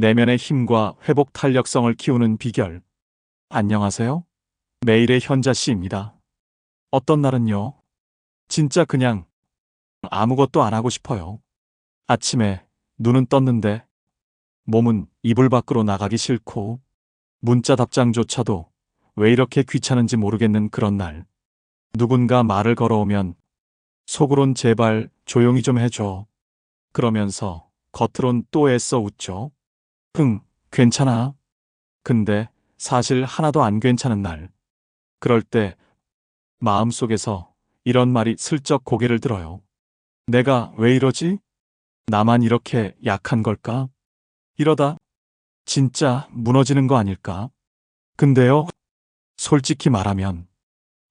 내면의 힘과 회복 탄력성을 키우는 비결. 안녕하세요. 매일의 현자 씨입니다. 어떤 날은요, 진짜 그냥 아무것도 안 하고 싶어요. 아침에 눈은 떴는데 몸은 이불 밖으로 나가기 싫고 문자 답장조차도 왜 이렇게 귀찮은지 모르겠는 그런 날. 누군가 말을 걸어오면 속으론 제발 조용히 좀 해줘. 그러면서 겉으론 또 애써 웃죠. 흥, 괜찮아. 근데 사실 하나도 안 괜찮은 날. 그럴 때 마음속에서 이런 말이 슬쩍 고개를 들어요. 내가 왜 이러지? 나만 이렇게 약한 걸까? 이러다 진짜 무너지는 거 아닐까? 근데요, 솔직히 말하면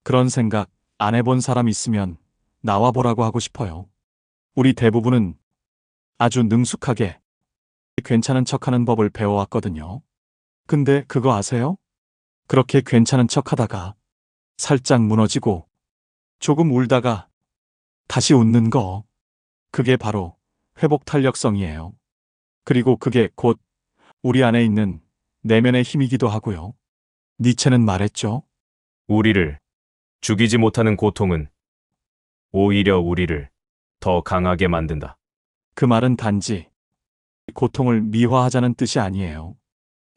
그런 생각 안 해본 사람 있으면 나와 보라고 하고 싶어요. 우리 대부분은 아주 능숙하게 괜찮은 척하는 법을 배워왔거든요. 근데 그거 아세요? 그렇게 괜찮은 척하다가 살짝 무너지고 조금 울다가 다시 웃는 거. 그게 바로 회복 탄력성이에요. 그리고 그게 곧 우리 안에 있는 내면의 힘이기도 하고요. 니체는 말했죠. 우리를 죽이지 못하는 고통은 오히려 우리를 더 강하게 만든다. 그 말은 단지 고통을 미화하자는 뜻이 아니에요.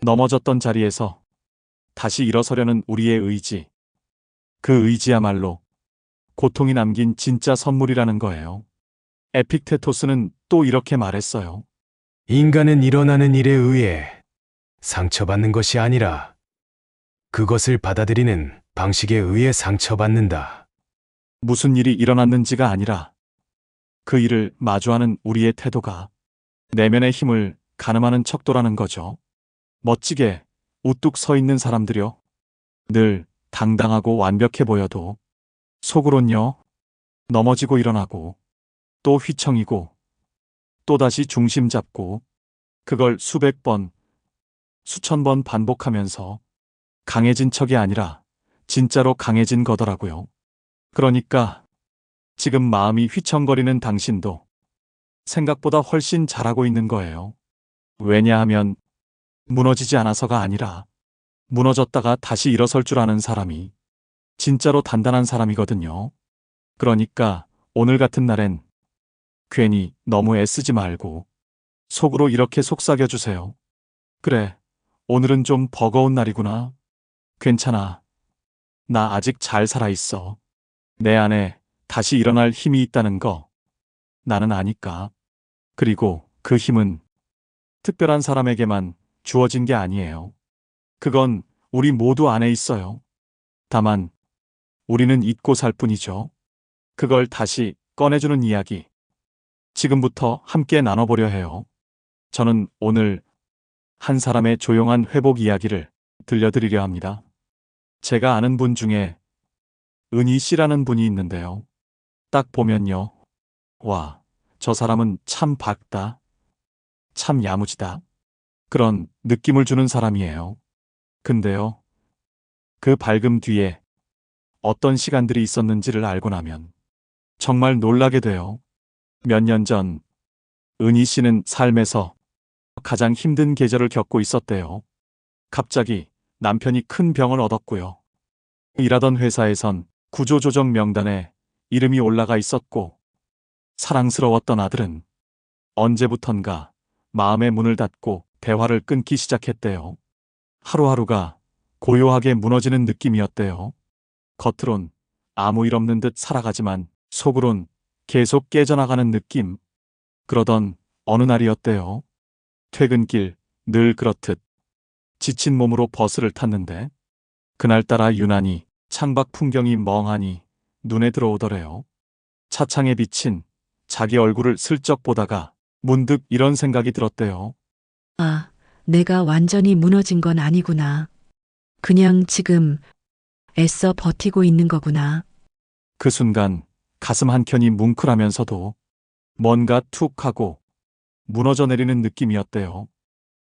넘어졌던 자리에서 다시 일어서려는 우리의 의지. 그 의지야말로 고통이 남긴 진짜 선물이라는 거예요. 에픽테토스는 또 이렇게 말했어요. 인간은 일어나는 일에 의해 상처받는 것이 아니라 그것을 받아들이는 방식에 의해 상처받는다. 무슨 일이 일어났는지가 아니라 그 일을 마주하는 우리의 태도가 내면의 힘을 가늠하는 척도라는 거죠. 멋지게 우뚝 서 있는 사람들요. 늘 당당하고 완벽해 보여도 속으론요. 넘어지고 일어나고 또 휘청이고 또다시 중심 잡고 그걸 수백 번, 수천 번 반복하면서 강해진 척이 아니라 진짜로 강해진 거더라고요. 그러니까 지금 마음이 휘청거리는 당신도 생각보다 훨씬 잘하고 있는 거예요. 왜냐하면 무너지지 않아서가 아니라 무너졌다가 다시 일어설 줄 아는 사람이 진짜로 단단한 사람이거든요. 그러니까 오늘 같은 날엔 괜히 너무 애쓰지 말고 속으로 이렇게 속삭여 주세요. 그래, 오늘은 좀 버거운 날이구나. 괜찮아. 나 아직 잘 살아있어. 내 안에 다시 일어날 힘이 있다는 거 나는 아니까. 그리고 그 힘은 특별한 사람에게만 주어진 게 아니에요. 그건 우리 모두 안에 있어요. 다만 우리는 잊고 살 뿐이죠. 그걸 다시 꺼내주는 이야기. 지금부터 함께 나눠보려 해요. 저는 오늘 한 사람의 조용한 회복 이야기를 들려드리려 합니다. 제가 아는 분 중에 은희 씨라는 분이 있는데요. 딱 보면요. 와, 저 사람은 참 밝다. 참 야무지다. 그런 느낌을 주는 사람이에요. 근데요. 그 밝음 뒤에 어떤 시간들이 있었는지를 알고 나면 정말 놀라게 돼요. 몇 년 전 은희 씨는 삶에서 가장 힘든 계절을 겪고 있었대요. 갑자기 남편이 큰 병을 얻었고요. 일하던 회사에선 구조조정 명단에 이름이 올라가 있었고 사랑스러웠던 아들은 언제부턴가 마음의 문을 닫고 대화를 끊기 시작했대요. 하루하루가 고요하게 무너지는 느낌이었대요. 겉으론 아무 일 없는 듯 살아가지만 속으론 계속 깨져나가는 느낌. 그러던 어느 날이었대요. 퇴근길 늘 그렇듯 지친 몸으로 버스를 탔는데 그날따라 유난히 창밖 풍경이 멍하니 눈에 들어오더래요. 차창에 비친 자기 얼굴을 슬쩍 보다가 문득 이런 생각이 들었대요. 아, 내가 완전히 무너진 건 아니구나. 그냥 지금 애써 버티고 있는 거구나. 그 순간 가슴 한켠이 뭉클하면서도 뭔가 툭 하고 무너져 내리는 느낌이었대요.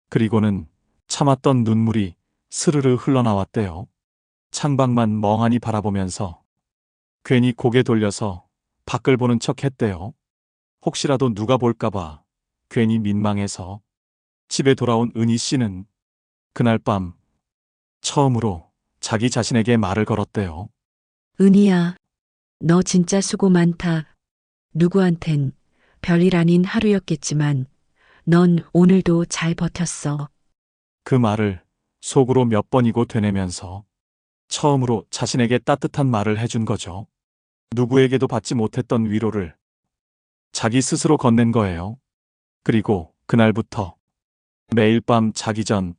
그리고는 참았던 눈물이 스르르 흘러나왔대요. 창밖만 멍하니 바라보면서 괜히 고개 돌려서 밖을 보는 척 했대요. 혹시라도 누가 볼까봐 괜히 민망해서. 집에 돌아온 은희 씨는 그날 밤 처음으로 자기 자신에게 말을 걸었대요. 은희야, 너 진짜 수고 많다. 누구한텐 별일 아닌 하루였겠지만 넌 오늘도 잘 버텼어. 그 말을 속으로 몇 번이고 되뇌면서 처음으로 자신에게 따뜻한 말을 해준 거죠. 누구에게도 받지 못했던 위로를 자기 스스로 건넨 거예요. 그리고 그날부터 매일 밤 자기 전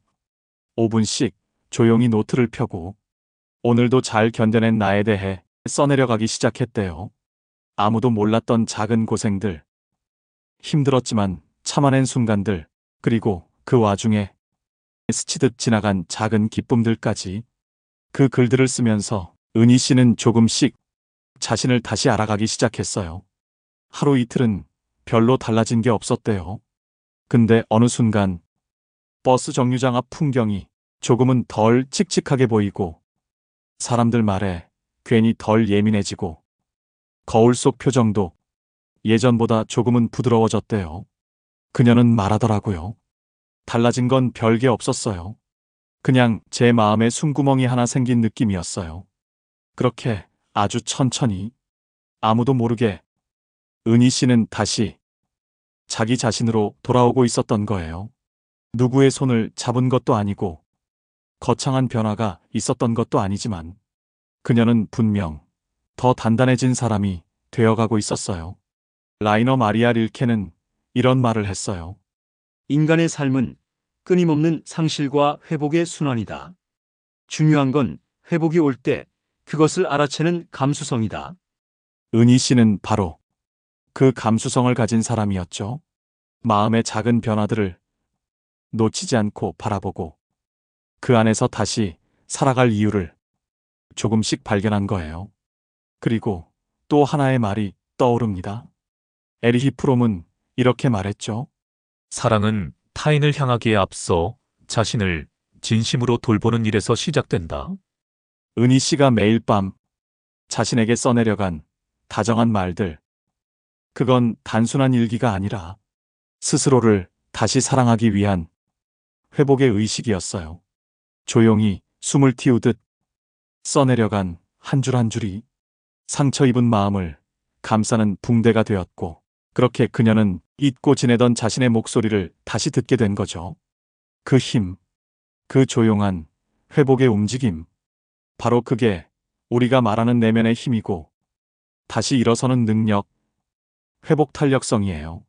5분씩 조용히 노트를 펴고 오늘도 잘 견뎌낸 나에 대해 써내려가기 시작했대요. 아무도 몰랐던 작은 고생들, 힘들었지만 참아낸 순간들, 그리고 그 와중에 스치듯 지나간 작은 기쁨들까지. 그 글들을 쓰면서 은희 씨는 조금씩 자신을 다시 알아가기 시작했어요. 하루 이틀은 별로 달라진 게 없었대요. 근데 어느 순간 버스 정류장 앞 풍경이 조금은 덜 칙칙하게 보이고 사람들 말에 괜히 덜 예민해지고 거울 속 표정도 예전보다 조금은 부드러워졌대요. 그녀는 말하더라고요. 달라진 건 별게 없었어요. 그냥 제 마음에 숨구멍이 하나 생긴 느낌이었어요. 그렇게 아주 천천히 아무도 모르게 은희 씨는 다시 자기 자신으로 돌아오고 있었던 거예요. 누구의 손을 잡은 것도 아니고 거창한 변화가 있었던 것도 아니지만 그녀는 분명 더 단단해진 사람이 되어가고 있었어요. 라이너 마리아 릴케는 이런 말을 했어요. 인간의 삶은 끊임없는 상실과 회복의 순환이다. 중요한 건 회복이 올 때 그것을 알아채는 감수성이다. 은희 씨는 바로 그 감수성을 가진 사람이었죠. 마음의 작은 변화들을 놓치지 않고 바라보고 그 안에서 다시 살아갈 이유를 조금씩 발견한 거예요. 그리고 또 하나의 말이 떠오릅니다. 에리히 프롬은 이렇게 말했죠. 사랑은 타인을 향하기에 앞서 자신을 진심으로 돌보는 일에서 시작된다. 은희 씨가 매일 밤 자신에게 써내려간 다정한 말들. 그건 단순한 일기가 아니라 스스로를 다시 사랑하기 위한 회복의 의식이었어요. 조용히 숨을 틔우듯 써내려간 한 줄 한 줄이 상처 입은 마음을 감싸는 붕대가 되었고, 그렇게 그녀는 잊고 지내던 자신의 목소리를 다시 듣게 된 거죠. 그 힘, 그 조용한 회복의 움직임. 바로 그게 우리가 말하는 내면의 힘이고 다시 일어서는 능력, 회복 탄력성이에요.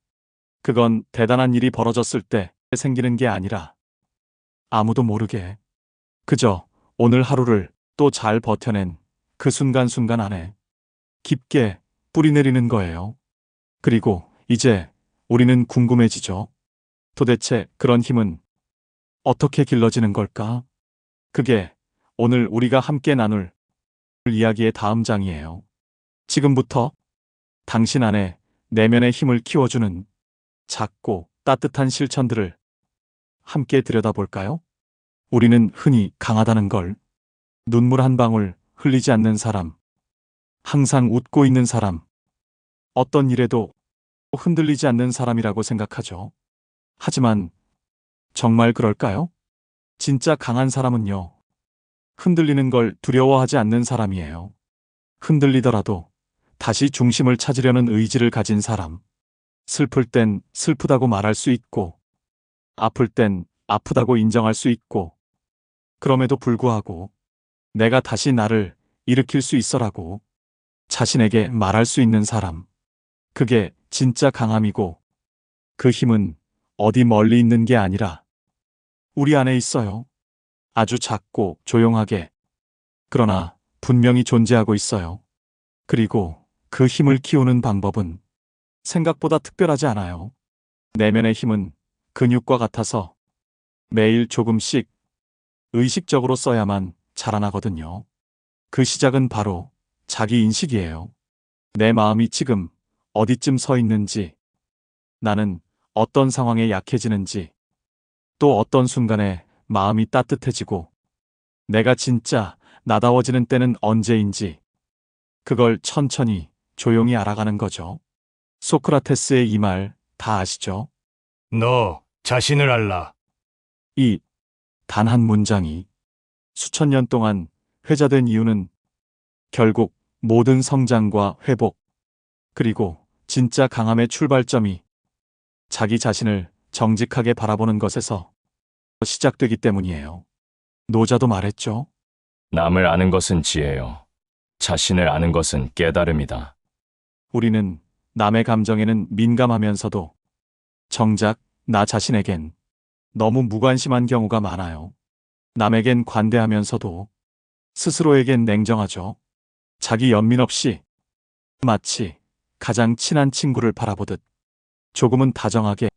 그건 대단한 일이 벌어졌을 때 생기는 게 아니라 아무도 모르게 그저 오늘 하루를 또 잘 버텨낸 그 순간순간 안에 깊게 뿌리내리는 거예요. 그리고 이제 우리는 궁금해지죠. 도대체 그런 힘은 어떻게 길러지는 걸까? 그게 오늘 우리가 함께 나눌 이야기의 다음 장이에요. 지금부터 당신 안에 내면의 힘을 키워주는 작고 따뜻한 실천들을 함께 들여다볼까요? 우리는 흔히 강하다는 걸, 눈물 한 방울 흘리지 않는 사람, 항상 웃고 있는 사람, 어떤 일에도 흔들리지 않는 사람이라고 생각하죠. 하지만 정말 그럴까요? 진짜 강한 사람은요, 흔들리는 걸 두려워하지 않는 사람이에요. 흔들리더라도 다시 중심을 찾으려는 의지를 가진 사람. 슬플 땐 슬프다고 말할 수 있고, 아플 땐 아프다고 인정할 수 있고, 그럼에도 불구하고 내가 다시 나를 일으킬 수 있어라고 자신에게 말할 수 있는 사람. 그게 진짜 강함이고, 그 힘은 어디 멀리 있는 게 아니라 우리 안에 있어요. 아주 작고 조용하게. 그러나 분명히 존재하고 있어요. 그리고 그 힘을 키우는 방법은 생각보다 특별하지 않아요. 내면의 힘은 근육과 같아서 매일 조금씩 의식적으로 써야만 자라나거든요. 그 시작은 바로 자기 인식이에요. 내 마음이 지금 어디쯤 서 있는지, 나는 어떤 상황에 약해지는지, 또 어떤 순간에 마음이 따뜻해지고 내가 진짜 나다워지는 때는 언제인지, 그걸 천천히 조용히 알아가는 거죠. 소크라테스의 이 말 다 아시죠? 너 자신을 알라. 이 단 한 문장이 수천 년 동안 회자된 이유는 결국 모든 성장과 회복, 그리고 진짜 강함의 출발점이 자기 자신을 정직하게 바라보는 것에서 시작되기 때문이에요. 노자도 말했죠. 남을 아는 것은 지혜요. 자신을 아는 것은 깨달음이다. 우리는 남의 감정에는 민감하면서도 정작 나 자신에겐 너무 무관심한 경우가 많아요. 남에겐 관대하면서도 스스로에겐 냉정하죠. 자기 연민 없이 마치 가장 친한 친구를 바라보듯 조금은 다정하게,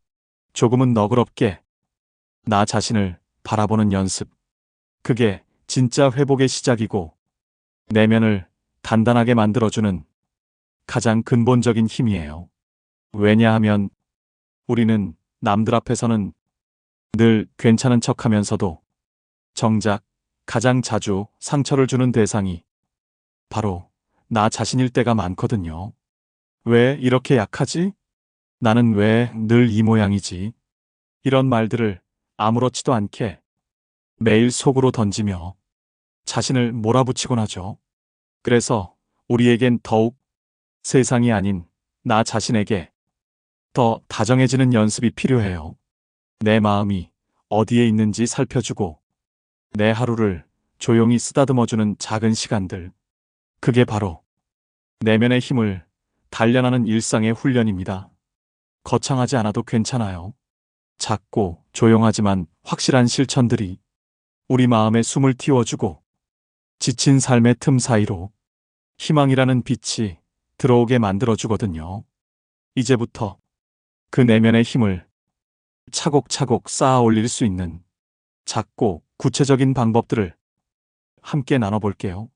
조금은 너그럽게 나 자신을 바라보는 연습. 그게 진짜 회복의 시작이고 내면을 단단하게 만들어주는 가장 근본적인 힘이에요. 왜냐하면 우리는 남들 앞에서는 늘 괜찮은 척 하면서도 정작 가장 자주 상처를 주는 대상이 바로 나 자신일 때가 많거든요. 왜 이렇게 약하지? 나는 왜 늘 이 모양이지? 이런 말들을 아무렇지도 않게 매일 속으로 던지며 자신을 몰아붙이곤 하죠. 그래서 우리에겐 더욱 세상이 아닌 나 자신에게 더 다정해지는 연습이 필요해요. 내 마음이 어디에 있는지 살펴주고 내 하루를 조용히 쓰다듬어주는 작은 시간들. 그게 바로 내면의 힘을 단련하는 일상의 훈련입니다. 거창하지 않아도 괜찮아요. 작고 조용하지만 확실한 실천들이 우리 마음에 숨을 틔워주고 지친 삶의 틈 사이로 희망이라는 빛이 들어오게 만들어주거든요. 이제부터 그 내면의 힘을 차곡차곡 쌓아 올릴 수 있는 작고 구체적인 방법들을 함께 나눠볼게요.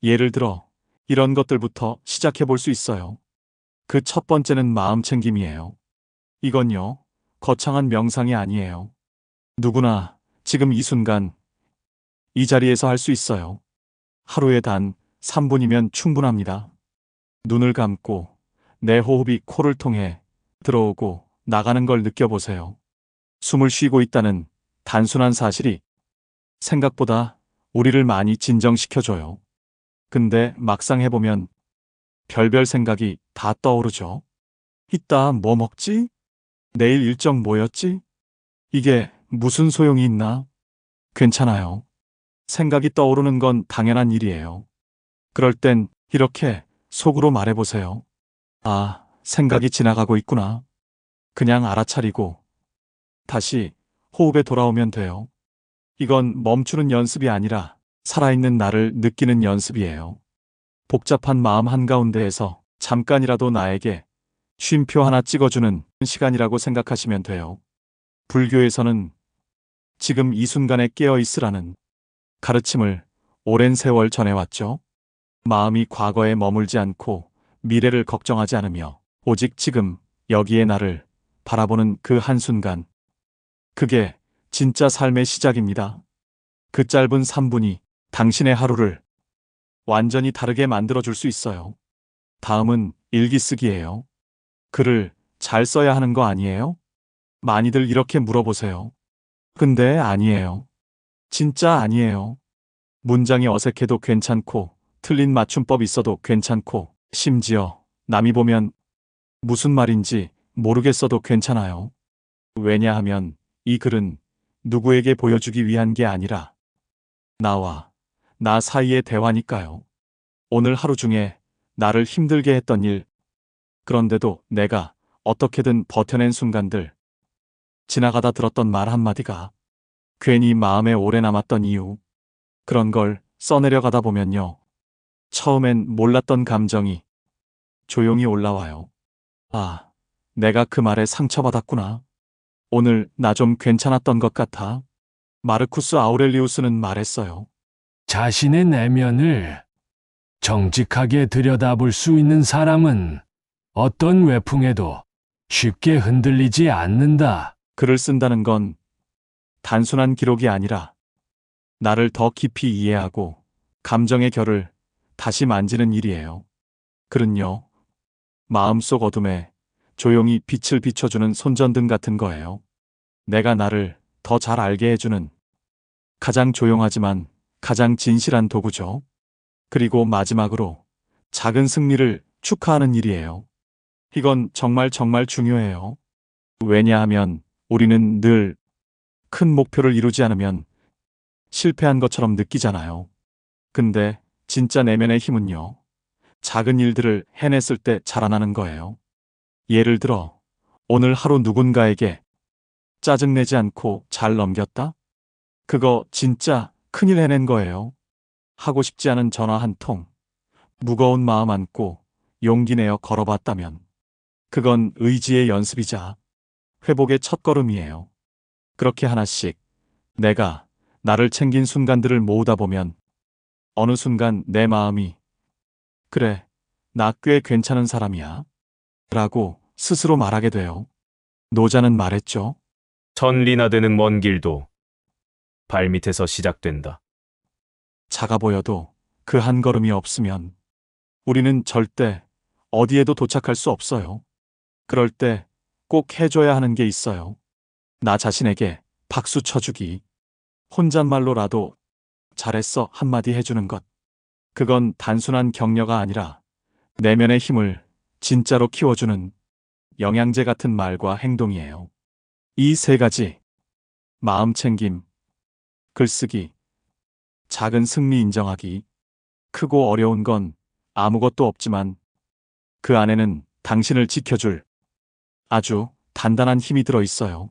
예를 들어 이런 것들부터 시작해 볼 수 있어요. 그 첫 번째는 마음 챙김이에요. 이건요, 거창한 명상이 아니에요. 누구나 지금 이 순간 이 자리에서 할 수 있어요. 하루에 단 3분이면 충분합니다. 눈을 감고 내 호흡이 코를 통해 들어오고 나가는 걸 느껴보세요. 숨을 쉬고 있다는 단순한 사실이 생각보다 우리를 많이 진정시켜줘요. 근데 막상 해보면 별별 생각이 다 떠오르죠. 이따 뭐 먹지? 내일 일정 뭐였지? 이게 무슨 소용이 있나? 괜찮아요. 생각이 떠오르는 건 당연한 일이에요. 그럴 땐 이렇게 속으로 말해보세요. 아, 생각이 지나가고 있구나. 그냥 알아차리고 다시 호흡에 돌아오면 돼요. 이건 멈추는 연습이 아니라 살아있는 나를 느끼는 연습이에요. 복잡한 마음 한가운데에서 잠깐이라도 나에게 쉼표 하나 찍어주는 시간이라고 생각하시면 돼요. 불교에서는 지금 이 순간에 깨어 있으라는 가르침을 오랜 세월 전해왔죠. 마음이 과거에 머물지 않고 미래를 걱정하지 않으며 오직 지금 여기에 나를 바라보는 그 한순간. 그게 진짜 삶의 시작입니다. 그 짧은 3분이 당신의 하루를 완전히 다르게 만들어줄 수 있어요. 다음은 일기 쓰기예요. 글을 잘 써야 하는 거 아니에요? 많이들 이렇게 물어보세요. 근데 아니에요. 진짜 아니에요. 문장이 어색해도 괜찮고, 틀린 맞춤법 있어도 괜찮고, 심지어 남이 보면 무슨 말인지 모르겠어도 괜찮아요. 왜냐하면 이 글은 누구에게 보여주기 위한 게 아니라 나와 나 사이의 대화니까요. 오늘 하루 중에 나를 힘들게 했던 일, 그런데도 내가 어떻게든 버텨낸 순간들, 지나가다 들었던 말 한마디가 괜히 마음에 오래 남았던 이유, 그런 걸 써내려가다 보면요. 처음엔 몰랐던 감정이 조용히 올라와요. 아, 내가 그 말에 상처받았구나. 오늘 나 좀 괜찮았던 것 같아. 마르쿠스 아우렐리우스는 말했어요. 자신의 내면을 정직하게 들여다볼 수 있는 사람은 어떤 외풍에도 쉽게 흔들리지 않는다. 글을 쓴다는 건 단순한 기록이 아니라 나를 더 깊이 이해하고 감정의 결을 다시 만지는 일이에요. 글은요, 마음속 어둠에 조용히 빛을 비춰주는 손전등 같은 거예요. 내가 나를 더 잘 알게 해주는 가장 조용하지만 가장 진실한 도구죠. 그리고 마지막으로 작은 승리를 축하하는 일이에요. 이건 정말 정말 중요해요. 왜냐하면 우리는 늘 큰 목표를 이루지 않으면 실패한 것처럼 느끼잖아요. 근데 진짜 내면의 힘은요. 작은 일들을 해냈을 때 자라나는 거예요. 예를 들어 오늘 하루 누군가에게 짜증내지 않고 잘 넘겼다? 그거 진짜 큰일 해낸 거예요. 하고 싶지 않은 전화 한 통, 무거운 마음 안고 용기 내어 걸어봤다면 그건 의지의 연습이자 회복의 첫걸음이에요. 그렇게 하나씩 내가 나를 챙긴 순간들을 모으다 보면 어느 순간 내 마음이 그래, 나 꽤 괜찮은 사람이야 라고 스스로 말하게 돼요. 노자는 말했죠. 천리나 되는 먼 길도 발밑에서 시작된다. 작아 보여도 그 한 걸음이 없으면 우리는 절대 어디에도 도착할 수 없어요. 그럴 때 꼭 해줘야 하는 게 있어요. 나 자신에게 박수 쳐주기. 혼잣말로라도 잘했어 한마디 해주는 것. 그건 단순한 격려가 아니라 내면의 힘을 진짜로 키워주는 영양제 같은 말과 행동이에요. 이 세 가지. 마음 챙김, 글쓰기, 작은 승리 인정하기. 크고 어려운 건 아무것도 없지만 그 안에는 당신을 지켜줄 아주 단단한 힘이 들어 있어요.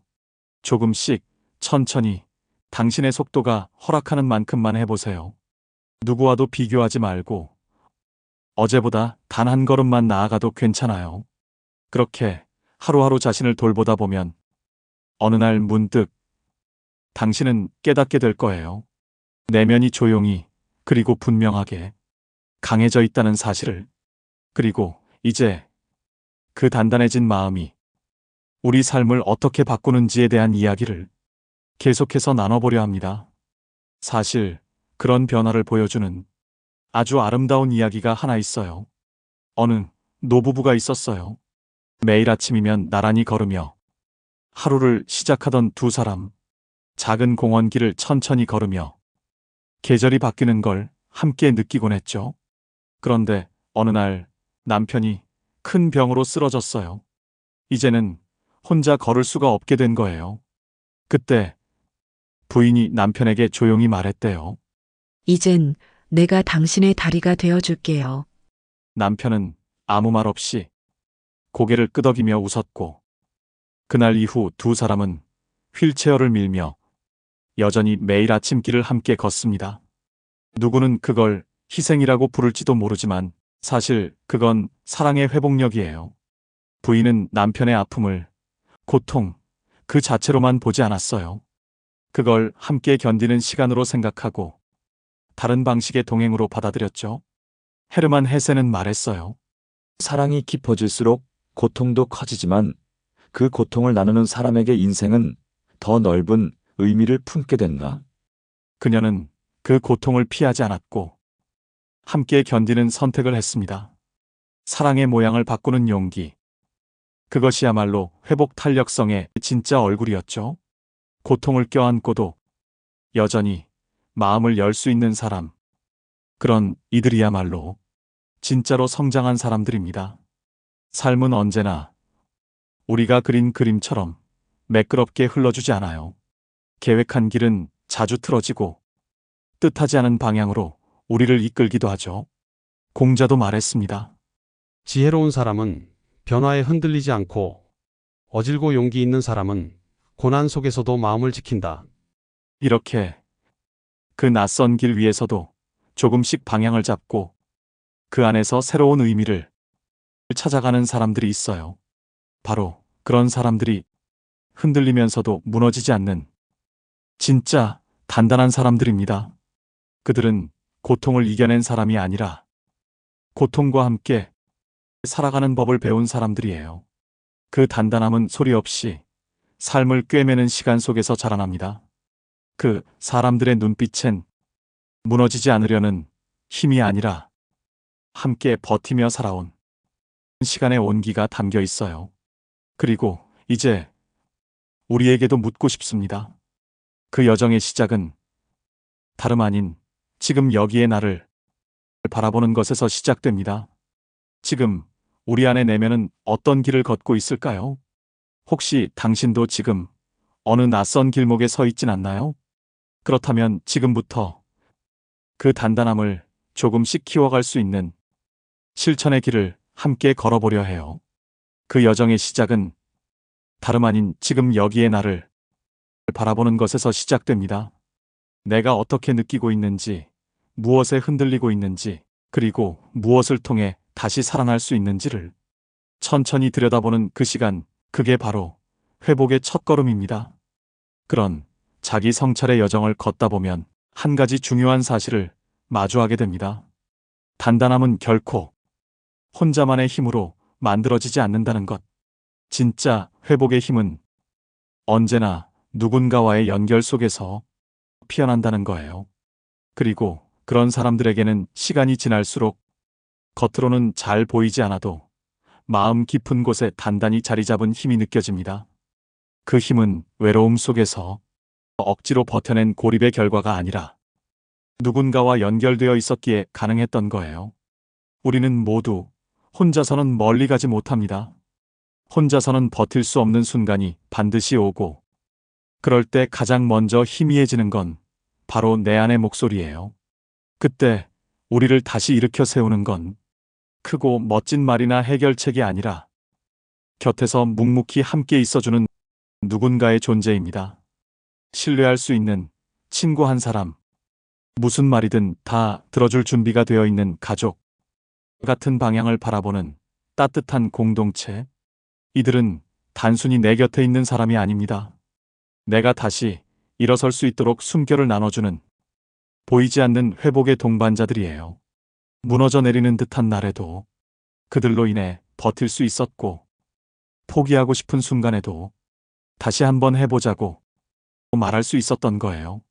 조금씩 천천히 당신의 속도가 허락하는 만큼만 해보세요. 누구와도 비교하지 말고 어제보다 단 한 걸음만 나아가도 괜찮아요. 그렇게 하루하루 자신을 돌보다 보면 어느 날 문득 당신은 깨닫게 될 거예요. 내면이 조용히 그리고 분명하게 강해져 있다는 사실을. 그리고 이제 그 단단해진 마음이 우리 삶을 어떻게 바꾸는지에 대한 이야기를 계속해서 나눠보려 합니다. 사실 그런 변화를 보여주는 아주 아름다운 이야기가 하나 있어요. 어느 노부부가 있었어요. 매일 아침이면 나란히 걸으며 하루를 시작하던 두 사람. 작은 공원길을 천천히 걸으며 계절이 바뀌는 걸 함께 느끼곤 했죠. 그런데 어느 날 남편이 큰 병으로 쓰러졌어요. 이제는 혼자 걸을 수가 없게 된 거예요. 그때 부인이 남편에게 조용히 말했대요. 이젠 내가 당신의 다리가 되어줄게요. 남편은 아무 말 없이 고개를 끄덕이며 웃었고 그날 이후 두 사람은 휠체어를 밀며 여전히 매일 아침길을 함께 걷습니다. 누구는 그걸 희생이라고 부를지도 모르지만 사실 그건 사랑의 회복력이에요. 부인은 남편의 아픔을 고통 그 자체로만 보지 않았어요. 그걸 함께 견디는 시간으로 생각하고 다른 방식의 동행으로 받아들였죠. 헤르만 헤세는 말했어요. 사랑이 깊어질수록 고통도 커지지만 그 고통을 나누는 사람에게 인생은 더 넓은 의미를 품게 된다. 그녀는 그 고통을 피하지 않았고 함께 견디는 선택을 했습니다. 사랑의 모양을 바꾸는 용기. 그것이야말로 회복 탄력성의 진짜 얼굴이었죠. 고통을 껴안고도 여전히 마음을 열 수 있는 사람. 그런 이들이야말로 진짜로 성장한 사람들입니다. 삶은 언제나 우리가 그린 그림처럼 매끄럽게 흘러주지 않아요. 계획한 길은 자주 틀어지고 뜻하지 않은 방향으로 우리를 이끌기도 하죠. 공자도 말했습니다. 지혜로운 사람은 변화에 흔들리지 않고 어질고 용기 있는 사람은 고난 속에서도 마음을 지킨다. 이렇게 그 낯선 길 위에서도 조금씩 방향을 잡고 그 안에서 새로운 의미를 찾아가는 사람들이 있어요. 바로 그런 사람들이 흔들리면서도 무너지지 않는 진짜 단단한 사람들입니다. 그들은 고통을 이겨낸 사람이 아니라 고통과 함께 살아가는 법을 배운 사람들이에요. 그 단단함은 소리 없이 삶을 꿰매는 시간 속에서 자라납니다. 그 사람들의 눈빛엔 무너지지 않으려는 힘이 아니라 함께 버티며 살아온 시간의 온기가 담겨 있어요. 그리고 이제 우리에게도 묻고 싶습니다. 그 여정의 시작은 다름 아닌 지금 여기에 나를 바라보는 것에서 시작됩니다. 지금 우리 안의 내면은 어떤 길을 걷고 있을까요? 혹시 당신도 지금 어느 낯선 길목에 서 있진 않나요? 그렇다면 지금부터 그 단단함을 조금씩 키워갈 수 있는 실천의 길을 함께 걸어보려 해요. 그 여정의 시작은 다름 아닌 지금 여기에 나를 바라보는 것에서 시작됩니다. 내가 어떻게 느끼고 있는지, 무엇에 흔들리고 있는지, 그리고 무엇을 통해 다시 살아날 수 있는지를 천천히 들여다보는 그 시간, 그게 바로 회복의 첫걸음입니다. 그런 자기 성찰의 여정을 걷다 보면 한 가지 중요한 사실을 마주하게 됩니다. 단단함은 결코 혼자만의 힘으로 만들어지지 않는다는 것. 진짜 회복의 힘은 언제나 누군가와의 연결 속에서 피어난다는 거예요. 그리고 그런 사람들에게는 시간이 지날수록 겉으로는 잘 보이지 않아도 마음 깊은 곳에 단단히 자리 잡은 힘이 느껴집니다. 그 힘은 외로움 속에서 억지로 버텨낸 고립의 결과가 아니라 누군가와 연결되어 있었기에 가능했던 거예요. 우리는 모두 혼자서는 멀리 가지 못합니다. 혼자서는 버틸 수 없는 순간이 반드시 오고, 그럴 때 가장 먼저 희미해지는 건 바로 내 안의 목소리예요. 그때 우리를 다시 일으켜 세우는 건 크고 멋진 말이나 해결책이 아니라 곁에서 묵묵히 함께 있어주는 누군가의 존재입니다. 신뢰할 수 있는 친구 한 사람, 무슨 말이든 다 들어줄 준비가 되어 있는 가족, 같은 방향을 바라보는 따뜻한 공동체. 이들은 단순히 내 곁에 있는 사람이 아닙니다. 내가 다시 일어설 수 있도록 숨결을 나눠주는 보이지 않는 회복의 동반자들이에요. 무너져 내리는 듯한 날에도 그들로 인해 버틸 수 있었고, 포기하고 싶은 순간에도 다시 한번 해보자고 말할 수 있었던 거예요.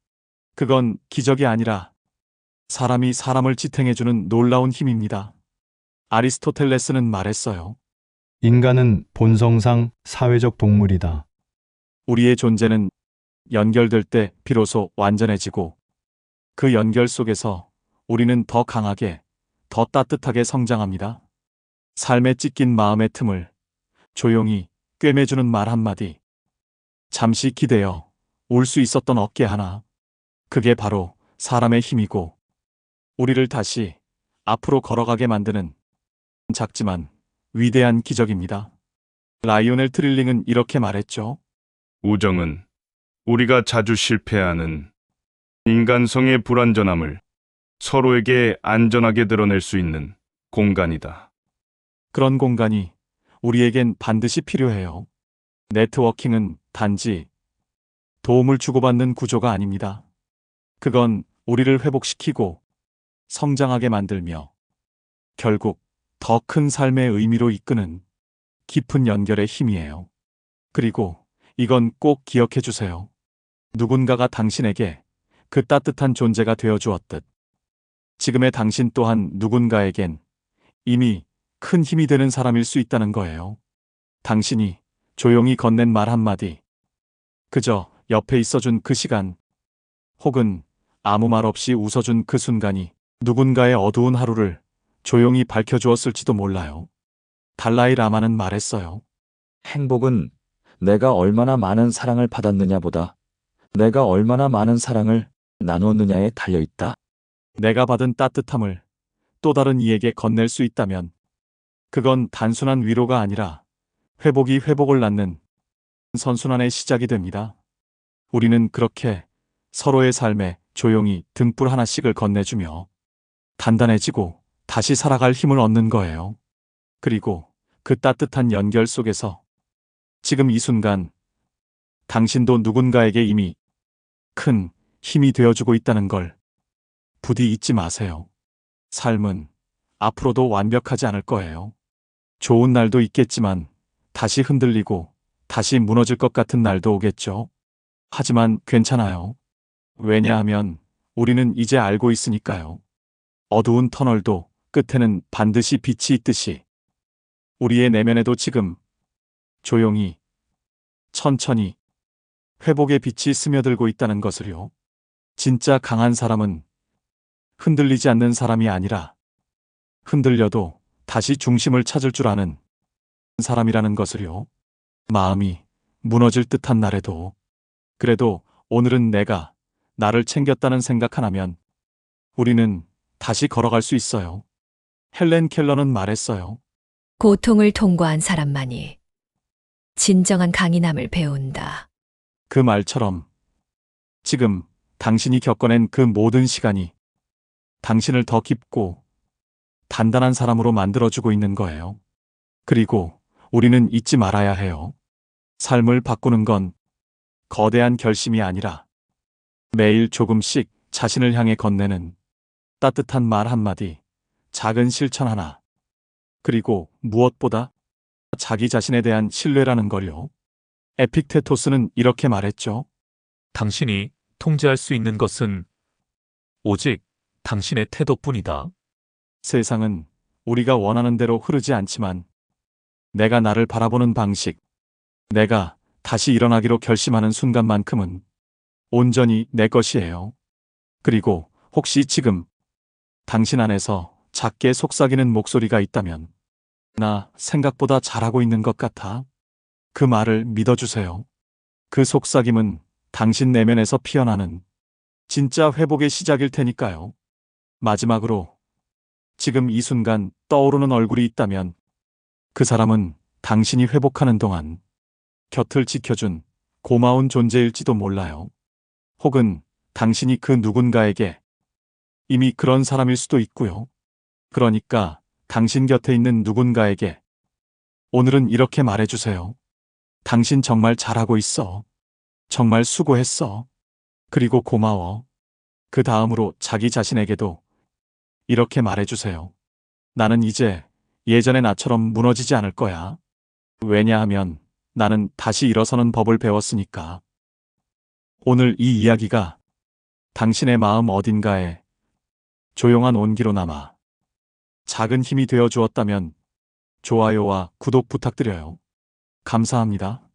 그건 기적이 아니라 사람이 사람을 지탱해주는 놀라운 힘입니다. 아리스토텔레스는 말했어요. 인간은 본성상 사회적 동물이다. 우리의 존재는 연결될 때 비로소 완전해지고, 그 연결 속에서 우리는 더 강하게, 더 따뜻하게 성장합니다. 삶에 찢긴 마음의 틈을 조용히 꿰매주는 말 한마디, 잠시 기대어 울 수 있었던 어깨 하나, 그게 바로 사람의 힘이고, 우리를 다시 앞으로 걸어가게 만드는 작지만 위대한 기적입니다. 라이오넬 트릴링은 이렇게 말했죠. 우정은 우리가 자주 실패하는 인간성의 불완전함을 서로에게 안전하게 드러낼 수 있는 공간이다. 그런 공간이 우리에겐 반드시 필요해요. 네트워킹은 단지 도움을 주고받는 구조가 아닙니다. 그건 우리를 회복시키고 성장하게 만들며 결국 더 큰 삶의 의미로 이끄는 깊은 연결의 힘이에요. 그리고 이건 꼭 기억해 주세요. 누군가가 당신에게 그 따뜻한 존재가 되어 주었듯 지금의 당신 또한 누군가에겐 이미 큰 힘이 되는 사람일 수 있다는 거예요. 당신이 조용히 건넨 말 한마디, 그저 옆에 있어준 그 시간, 혹은 아무 말 없이 웃어준 그 순간이 누군가의 어두운 하루를 조용히 밝혀주었을지도 몰라요. 달라이 라마는 말했어요. 행복은 내가 얼마나 많은 사랑을 받았느냐보다 내가 얼마나 많은 사랑을 나누었느냐에 달려있다. 내가 받은 따뜻함을 또 다른 이에게 건넬 수 있다면 그건 단순한 위로가 아니라 회복이 회복을 낳는 선순환의 시작이 됩니다. 우리는 그렇게 서로의 삶에 조용히 등불 하나씩을 건네주며 단단해지고 다시 살아갈 힘을 얻는 거예요. 그리고 그 따뜻한 연결 속에서 지금 이 순간 당신도 누군가에게 이미 큰 힘이 되어주고 있다는 걸 부디 잊지 마세요. 삶은 앞으로도 완벽하지 않을 거예요. 좋은 날도 있겠지만 다시 흔들리고 다시 무너질 것 같은 날도 오겠죠. 하지만 괜찮아요. 왜냐하면 우리는 이제 알고 있으니까요. 어두운 터널도 끝에는 반드시 빛이 있듯이 우리의 내면에도 지금 조용히, 천천히 회복의 빛이 스며들고 있다는 것을요. 진짜 강한 사람은 흔들리지 않는 사람이 아니라 흔들려도 다시 중심을 찾을 줄 아는 사람이라는 것을요. 마음이 무너질 듯한 날에도 그래도 오늘은 내가 나를 챙겼다는 생각 하나면 우리는 다시 걸어갈 수 있어요. 헬렌 켈러는 말했어요. 고통을 통과한 사람만이 진정한 강인함을 배운다. 그 말처럼 지금 당신이 겪어낸 그 모든 시간이 당신을 더 깊고 단단한 사람으로 만들어주고 있는 거예요. 그리고 우리는 잊지 말아야 해요. 삶을 바꾸는 건 거대한 결심이 아니라 매일 조금씩 자신을 향해 건네는 따뜻한 말 한마디, 작은 실천 하나, 그리고 무엇보다 자기 자신에 대한 신뢰라는 걸요. 에픽테토스는 이렇게 말했죠. 당신이 통제할 수 있는 것은 오직 당신의 태도뿐이다. 세상은 우리가 원하는 대로 흐르지 않지만 내가 나를 바라보는 방식, 내가 다시 일어나기로 결심하는 순간만큼은 온전히 내 것이에요. 그리고 혹시 지금 당신 안에서 작게 속삭이는 목소리가 있다면 나 생각보다 잘하고 있는 것 같아. 그 말을 믿어주세요. 그 속삭임은 당신 내면에서 피어나는 진짜 회복의 시작일 테니까요. 마지막으로 지금 이 순간 떠오르는 얼굴이 있다면 그 사람은 당신이 회복하는 동안 곁을 지켜준 고마운 존재일지도 몰라요. 혹은 당신이 그 누군가에게 이미 그런 사람일 수도 있고요. 그러니까 당신 곁에 있는 누군가에게 오늘은 이렇게 말해주세요. 당신 정말 잘하고 있어. 정말 수고했어. 그리고 고마워. 그 다음으로 자기 자신에게도 이렇게 말해주세요. 나는 이제 예전의 나처럼 무너지지 않을 거야. 왜냐하면 나는 다시 일어서는 법을 배웠으니까. 오늘 이 이야기가 당신의 마음 어딘가에 조용한 온기로 남아 작은 힘이 되어 주었다면 좋아요와 구독 부탁드려요. 감사합니다.